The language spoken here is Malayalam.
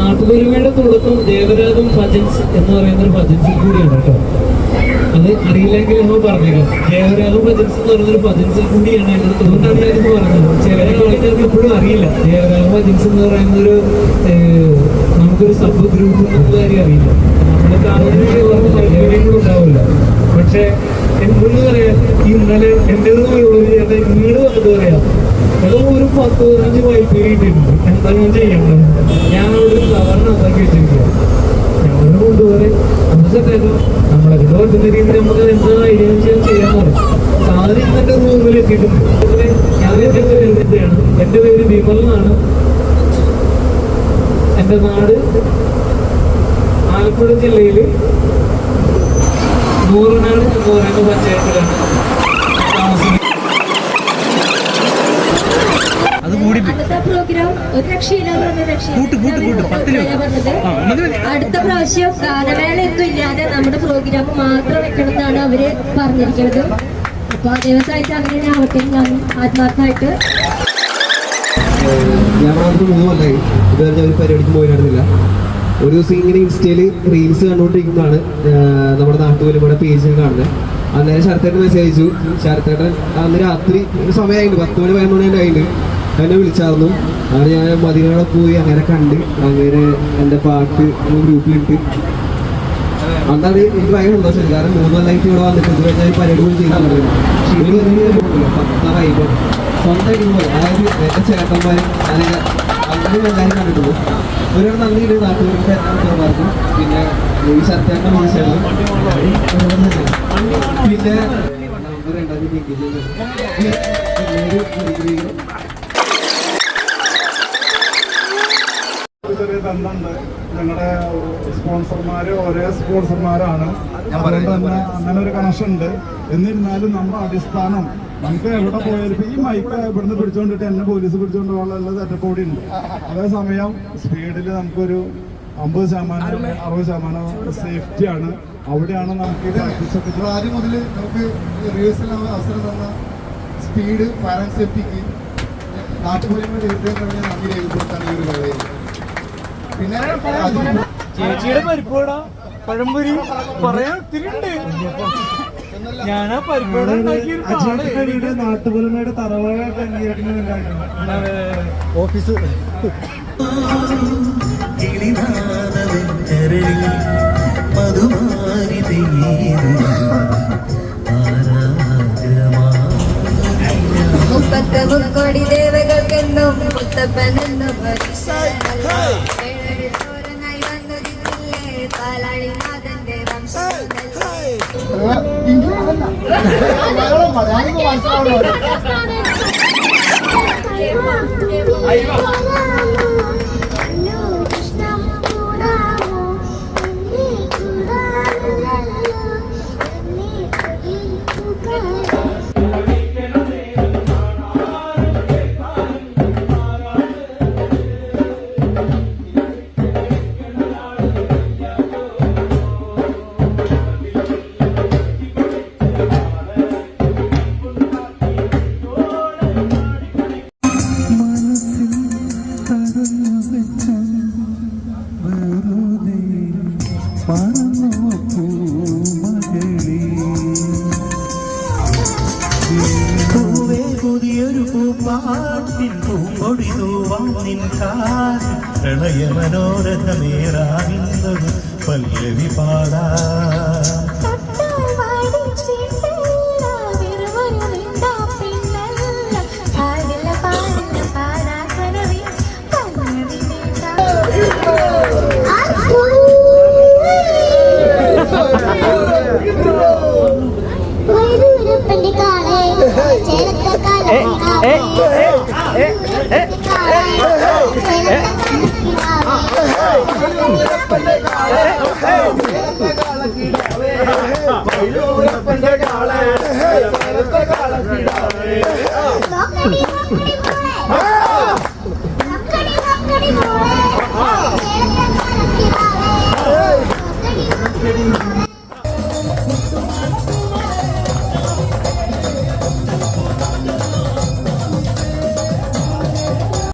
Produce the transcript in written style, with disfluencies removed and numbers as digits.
നാട്ടുപെരുമയുടെ തുടക്കം ദേവരാഗം ഭജൻസ് എന്ന് പറയുന്ന ഒരു ഭജൻസിൽ കൂടിയാണ് കേട്ടോ. അത് അറിയില്ലെങ്കിൽ നമ്മൾ പറഞ്ഞേക്കാം. ദേവരാഗം ഭജൻസ് എന്ന് പറയുന്നൊരു ഭജൻസിൽ കൂടിയാണ്. അതുകൊണ്ടാണ് ഞാനിത് പറഞ്ഞത്. ചില ആൾക്കാർക്ക് ഇപ്പോഴും അറിയില്ല ദേവരാഗം ഭജൻസ് എന്ന് പറയുന്നൊരു നമുക്കൊരു സബ് ഗ്രൂപ്പ് എന്നുള്ള കാര്യം അറിയില്ല. നമ്മൾ കാണുന്നവർക്ക് ഉണ്ടാവില്ല. പക്ഷെ എന്തെന്ന് പറയാ, ഇന്നലെ എൻ്റെ ഇങ്ങോട്ട് വന്നിട്ട് പറയാം, ഏതോ ഒരു 10-15 വായ്പേരി ഇട്ടിട്ടുണ്ട്, എന്താ ഞാൻ ചെയ്യേണ്ടത്? ഞാനവിടെ ഒരു ഫ്ലവറിന് ഉണ്ടാക്കി വെച്ചിരിക്കുക. ഞങ്ങളോട് കൊണ്ടുപോയി അമ്മച്ചേട്ടോ നമ്മളെ കൊണ്ട് പറ്റുന്ന രീതിയിൽ നമുക്ക് എന്താ ഐഡിയ ചെയ്യാൻ പറയും. സാധനം ഇന്നത്തെ റൂമിൽ എത്തിയിട്ടുണ്ട്. ഞാൻ എന്താണ്, എൻ്റെ പേര് വിമൽ എന്നാണ്. എൻ്റെ നാട് ആലപ്പുഴ ജില്ലയിൽ നൂറനാട് എന്ന് പറയുന്ന പഞ്ചായത്തിലാണ് താമസിക്കുന്നത്. അടുത്ത പ്രാവശ്യം ഗാനമേള ഒന്നും ഇല്ലാതെ നമ്മുടെ പ്രോഗ്രാം മാത്രം വെക്കണമെന്നാണ് അവര് പറഞ്ഞിരിക്കുന്നത്. അപ്പൊ ദിവസമായിട്ട് അങ്ങനെ ആവട്ടെ. ഞാൻ ആത്മാർത്ഥമായിട്ട് ഞാൻ 3 കൊല്ലമായി ഇതുവരെ ഞാൻ ഒരു പരിപാടിക്ക് പോയിരുന്നില്ല. ഒരു ദിവസം ഇങ്ങനെ ഇൻസ്റ്റയിൽ റീൽസ് കണ്ടുകൊണ്ടിരിക്കുന്നതാണ് നമ്മുടെ നാട്ടുപോലും പേജിൽ കാണുന്നത്. അന്നേരം ശരത്തേട്ടൻ മെസ്സേജ് അയച്ചു. ശരത്തേട്ടൻ അന്ന് രാത്രി ഒരു സമയമായിട്ട് 10 മണി 11 മണി ആയിട്ട് എന്നെ വിളിച്ചായിരുന്നു. അങ്ങനെ ഞാൻ മദീനയോടെ പോയി അങ്ങനെ കണ്ട് അങ്ങനെ എൻ്റെ പാട്ട് ഗ്രൂപ്പിലിട്ട്. അന്നാണ് എനിക്ക് ഭയങ്കര സന്തോഷം. കാരണം 3 കൊല്ലമായിട്ട് ഇവിടെ വന്നിട്ട് ഇതുവരെ ഞാൻ പരിപാടി പോലും ചെയ്തിട്ടുണ്ടായിരുന്നു. സ്വന്തമായിട്ട് പോലെ, അതായത് എൻ്റെ ചേട്ടന്മാരും അല്ലെങ്കിൽ അങ്ങനെ എല്ലാവരും കണ്ടിട്ടുള്ളൂ. ഒരുപാട് നന്ദിയുണ്ട് നാട്ടുകാർക്ക്, എല്ലാവർക്കും. പിന്നെ ഈ ശരത്തേട്ടനെ വിളിച്ചായിരുന്നു. പിന്നെ ചെറിയ ബന്ധമുണ്ട്. ഞങ്ങളുടെ സ്പോൺസർമാര് ഒരേ സ്പോൺസർമാരാണ്. അതുകൊണ്ട് തന്നെ അങ്ങനെ ഒരു കണക്ഷൻ ഉണ്ട്. എന്നിരുന്നാലും നമ്മുടെ അടിസ്ഥാനം നമുക്ക് എവിടെ പോയാലും ഈ മൈക്ക് ഇവിടുന്ന് പിടിച്ചുകൊണ്ടിട്ട് എന്നെ പോലീസ് പിടിച്ചുകൊണ്ട് പോകാനുള്ള സെറ്റപ്പ് കൂടി ഉണ്ട്. അതേസമയം സ്പീഡിൽ നമുക്കൊരു 50% 60% സേഫ്റ്റിയാണ്. അവിടെയാണ് നമുക്ക് ആദ്യം മുതൽ നമുക്ക് റിഹേഴ്സൽ അവസരം തന്ന സ്പീഡ്, ഫയർ ആൻഡ് സേഫ്റ്റിക്ക് നാട്ടുപോലെയുള്ള ഏറ്റവും നന്ദി രേഖപ്പെടുത്താണ് ഈ ഒരു വേളയിൽ. പിന്നെ ചേച്ചിയുടെ പരിപ്പോട പഴംപൊരി പറയാൻ ഒത്തിരി ഉണ്ട്. ഞാനാ പരിപ്പോട നാട്ടുപോലയുടെ തറവാട് ഓഫീസ് മുക്കോടി ദേവകൾക്കെന്നും മുത്തപ്പനെന്നും പാലാഴിനാഥന്റെ പുതിയൊരു പൂപ്പാട്ടിൻ പൂമ്പൊടി തൂവാൻ പ്രണയ മനോരഥമേറാകുന്നത് പല്ലവി പാടാ. കാള